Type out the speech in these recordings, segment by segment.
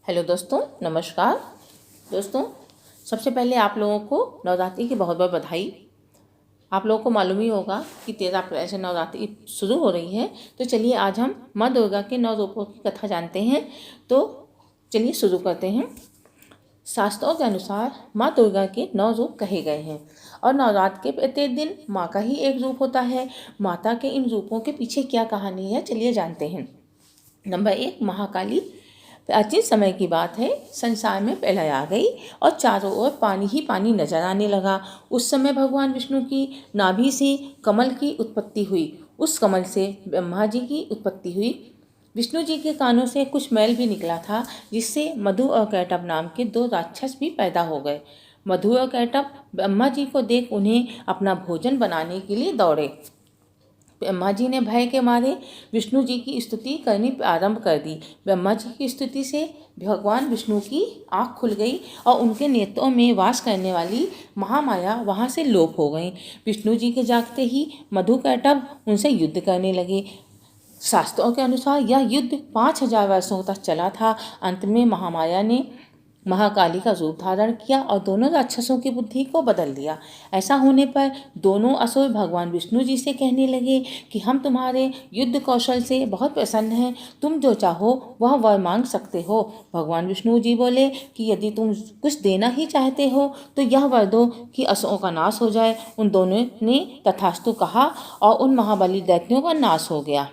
Hello दोस्तों, नमस्कार। दोस्तों, सबसे पहले आप लोगों को नवरात्रि की बहुत बहुत बधाई। आप लोगों को मालूम ही होगा कि 13 अप्रैल से नवरात्रि शुरू हो रही है। तो चलिए आज हम माँ दुर्गा के 9 रूपों की कथा जानते हैं। तो चलिए शुरू करते हैं। शास्त्रों के अनुसार माँ दुर्गा के 9 रूप कहे गए हैं और नवरात्र के प्रत्येक दिन माँ का ही एक रूप होता है। माता के इन रूपों के पीछे क्या कहानी है, चलिए जानते हैं। नंबर 1, महाकाली। प्राचीन समय की बात है। संसार में प्रलय आ गई और चारों ओर पानी ही पानी नजर आने लगा। उस समय भगवान विष्णु की नाभि से कमल की उत्पत्ति हुई। उस कमल से ब्रह्मा जी की उत्पत्ति हुई। विष्णु जी के कानों से कुछ मैल भी निकला था, जिससे मधु और कैटभ नाम के 2 राक्षस भी पैदा हो गए। मधु और कैटभ ब्रह्मा जी को देख उन्हें अपना भोजन बनाने के लिए दौड़े। ब्रह्मा जी ने भय के मारे विष्णु जी की स्तुति करनी प्रारंभ कर दी। ब्रह्मा जी की स्तुति से भगवान विष्णु की आँख खुल गई और उनके नेत्रों में वास करने वाली महामाया वहाँ से लोप हो गई। विष्णु जी के जागते ही मधु कैटभ उनसे युद्ध करने लगे। शास्त्रों के अनुसार यह युद्ध 5000 वर्षों तक चला था। अंत में महामाया ने महाकाली का रूप धारण किया और दोनों राक्षसों की बुद्धि को बदल दिया। ऐसा होने पर दोनों असुर भगवान विष्णु जी से कहने लगे कि हम तुम्हारे युद्ध कौशल से बहुत प्रसन्न हैं, तुम जो चाहो वह वर मांग सकते हो। भगवान विष्णु जी बोले कि यदि तुम कुछ देना ही चाहते हो तो यह वर दो कि असुरों का नाश हो जाए। उन दोनों ने तथास्तु कहा और उन महाबली दैत्यों का नाश हो गया।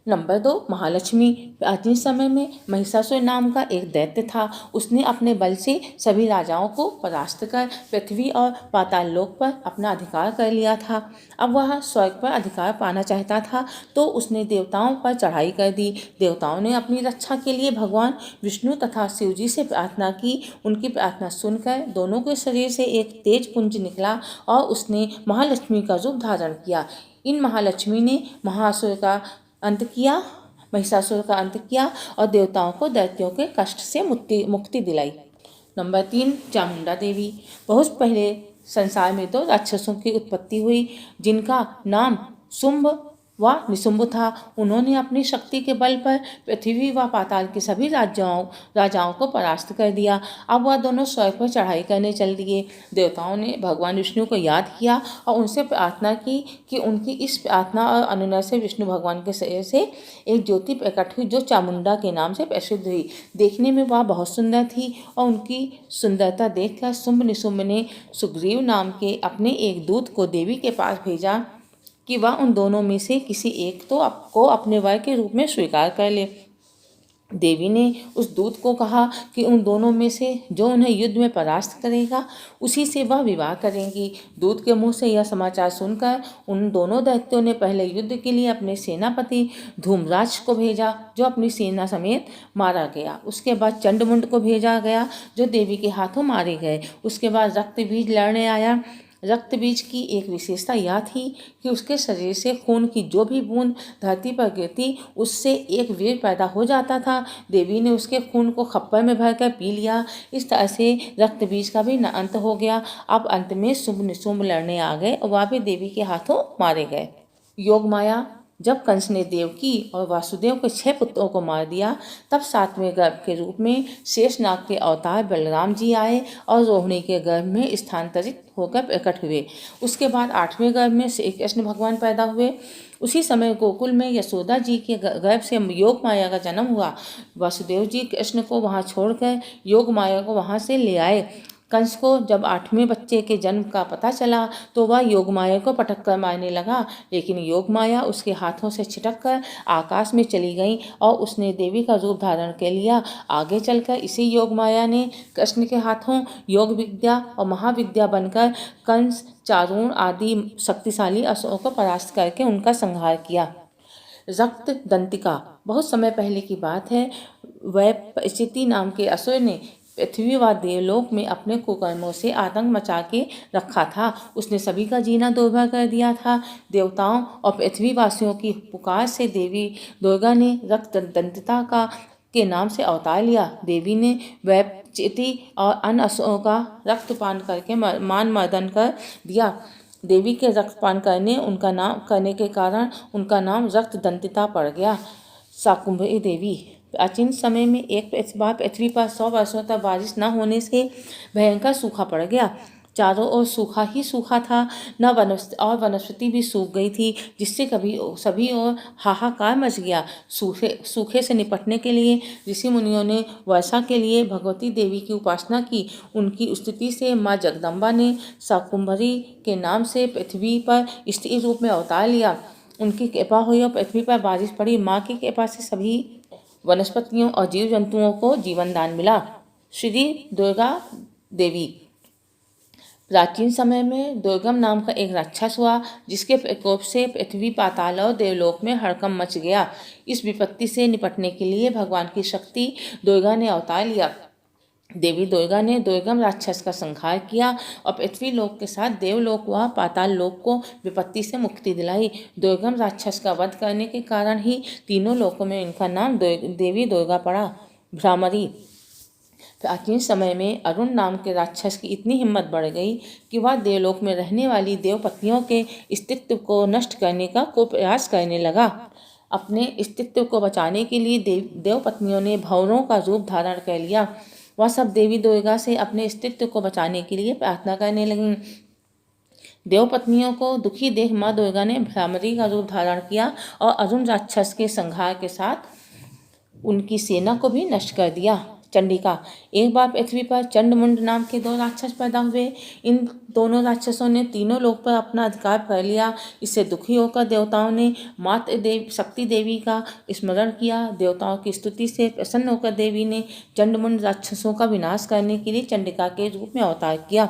नंबर 2, महालक्ष्मी। प्राचीन समय में महिषासुर नाम का एक दैत्य था। उसने अपने बल से सभी राजाओं को परास्त कर पृथ्वी और पाताल लोक पर अपना अधिकार कर लिया था। अब वह स्वर्ग पर अधिकार पाना चाहता था, तो उसने देवताओं पर चढ़ाई कर दी। देवताओं ने अपनी रक्षा के लिए भगवान विष्णु तथा शिव जी से प्रार्थना की। उनकी प्रार्थना सुनकर दोनों के शरीर से एक तेज पुंज निकला और उसने महालक्ष्मी का रूप धारण किया। इन महालक्ष्मी ने महासुर का अंत किया, महिषासुर का अंत किया और देवताओं को दैत्यों के कष्ट से मुक्ति दिलाई। नंबर 3, चामुंडा देवी। बहुत पहले संसार में 2 राक्षसों की उत्पत्ति हुई, जिनका नाम शुंभ व निशुंभ था। उन्होंने अपनी शक्ति के बल पर पृथ्वी व पाताल के सभी राजाओं को परास्त कर दिया। अब वह दोनों स्वर्ग पर चढ़ाई करने चल दिए। देवताओं ने भगवान विष्णु को याद किया और उनसे प्रार्थना की कि उनकी इस प्रार्थना और अनुनय से विष्णु भगवान के शरीर से एक ज्योति प्रकट हुई, जो चामुंडा के नाम से प्रसिद्ध हुई। देखने में वह बहुत सुंदर थी और उनकी सुंदरता देखकर शुंभ निशुंभ ने सुग्रीव नाम के अपने एक दूत को देवी के पास भेजा कि वह उन दोनों में से किसी एक को अपने वर के रूप में स्वीकार कर ले। देवी ने उस दूत को कहा कि उन दोनों में से जो उन्हें युद्ध में परास्त करेगा उसी से वह विवाह करेंगी। दूत के मुंह से यह समाचार सुनकर उन दोनों दैत्यों ने पहले युद्ध के लिए अपने सेनापति धूम्रराज को भेजा, जो अपनी सेना समेत मारा गया। उसके बाद चंडमुंड को भेजा गया, जो देवी के हाथों मारे गए। उसके बाद रक्तबीज लड़ने आया। रक्तबीज की एक विशेषता यह थी कि उसके शरीर से खून की जो भी बूंद धरती पर गिरती, उससे एक वीर पैदा हो जाता था। देवी ने उसके खून को खप्पर में भरकर पी लिया। इस तरह से रक्तबीज का भी अंत हो गया। अब अंत में शुंभ निशुंभ लड़ने आ गए और वह भी देवी के हाथों मारे गए। योग माया। जब कंस ने देवकी और वासुदेव के 6 पुत्रों को मार दिया, तब 7वें गर्भ के रूप में शेषनाग के अवतार बलराम जी आए और रोहिणी के गर्भ में स्थानांतरित होकर प्रकट हुए। उसके बाद 8वें गर्भ में श्री कृष्ण भगवान पैदा हुए। उसी समय गोकुल में यशोदा जी के गर्भ से योग माया का जन्म हुआ। वासुदेव जी कृष्ण को वहाँ छोड़कर योग माया को वहाँ से ले आए। कंस को जब 8वें बच्चे के जन्म का पता चला तो वह योगमाया को पटक कर मारने लगा, लेकिन योगमाया उसके हाथों से छिटक कर आकाश में चली गई और उसने देवी का रूप धारण कर लिया। आगे चलकर इसी योगमाया ने कृष्ण के हाथों योग विद्या और महाविद्या बनकर कंस, चारूण आदि शक्तिशाली असुरों को परास्त करके उनका संहार किया। रक्त दंतिका। बहुत समय पहले की बात है। वैपचिति नाम के असुर ने पृथ्वी व देवलोक में अपने कुकर्मों से आतंक मचा के रखा था। उसने सभी का जीना दुर्भर कर दिया था। देवताओं और पृथ्वीवासियों की पुकार से देवी दुर्गा ने रक्त दंतिता के नाम से अवतार लिया। देवी ने वैपचिति और अन्य असुरों का रक्तपान करके मान मर्दन कर दिया। देवी के रक्तपान करने के कारण उनका नाम रक्त दंतिता पड़ गया। शाकुंभरी देवी। प्राचीन समय में एक बार पृथ्वी पर 100 वर्षों तक बारिश न होने से भयंकर सूखा पड़ गया। चारों ओर सूखा ही सूखा था, न वनस्पति भी सूख गई थी, जिससे कभी सभी ओर हाहाकार मच गया। सूखे से निपटने के लिए ऋषि मुनियों ने वर्षा के लिए भगवती देवी की उपासना की। उनकी स्तुति से माँ जगदम्बा ने शाकुंभरी के नाम से पृथ्वी पर स्त्री रूप में अवतार लिया। उनकी कृपा हुई और पृथ्वी पर बारिश पड़ी। माँ की कृपा से सभी वनस्पतियों और जीव जंतुओं को जीवन दान मिला। श्री दुर्गा देवी। प्राचीन समय में दुर्गम नाम का एक राक्षस हुआ, जिसके प्रकोप से पृथ्वी, पाताल और देवलोक में हड़कंप मच गया। इस विपत्ति से निपटने के लिए भगवान की शक्ति दुर्गा ने अवतार लिया। देवी दुर्गा ने दुर्गम राक्षस का संहार किया और पृथ्वी लोक के साथ देवलोक व पाताल लोक को विपत्ति से मुक्ति दिलाई। दुर्गम राक्षस का वध करने के कारण ही तीनों लोकों में इनका नाम देवी दुर्गा पड़ा। भ्रामरी। प्राचीन समय में अरुण नाम के राक्षस की इतनी हिम्मत बढ़ गई कि वह देवलोक में रहने वाली देवपत्नियों के अस्तित्व को नष्ट करने का प्रयास करने लगा। अपने अस्तित्व को बचाने के लिए देवपत्नियों ने भंवरों का रूप धारण कर लिया। वह सब देवी दुर्गा से अपने अस्तित्व को बचाने के लिए प्रार्थना करने लगीं। देवपत्नियों को दुखी देख माँ दुर्गा ने भ्रामरी का रूप धारण किया और अरुण राक्षस के संहार के साथ उनकी सेना को भी नष्ट कर दिया। चंडिका। एक बार पृथ्वी पर चंडमुंड नाम के 2 राक्षस पैदा हुए। इन दोनों राक्षसों ने तीनों लोक पर अपना अधिकार कर लिया। इससे दुखी होकर देवताओं ने मातृ शक्ति देवी का स्मरण किया। देवताओं की स्तुति से प्रसन्न होकर देवी ने चंडमुंड राक्षसों का विनाश करने के लिए चंडिका के रूप में अवतार किया।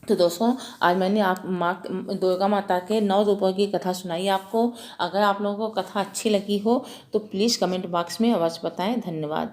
तो दोस्तों, आज मैंने दुर्गा माता के 9 रूपों की कथा सुनाई आपको। अगर आप लोगों को कथा अच्छी लगी हो तो प्लीज़ कमेंट बॉक्स में अवश्य बताएं। धन्यवाद।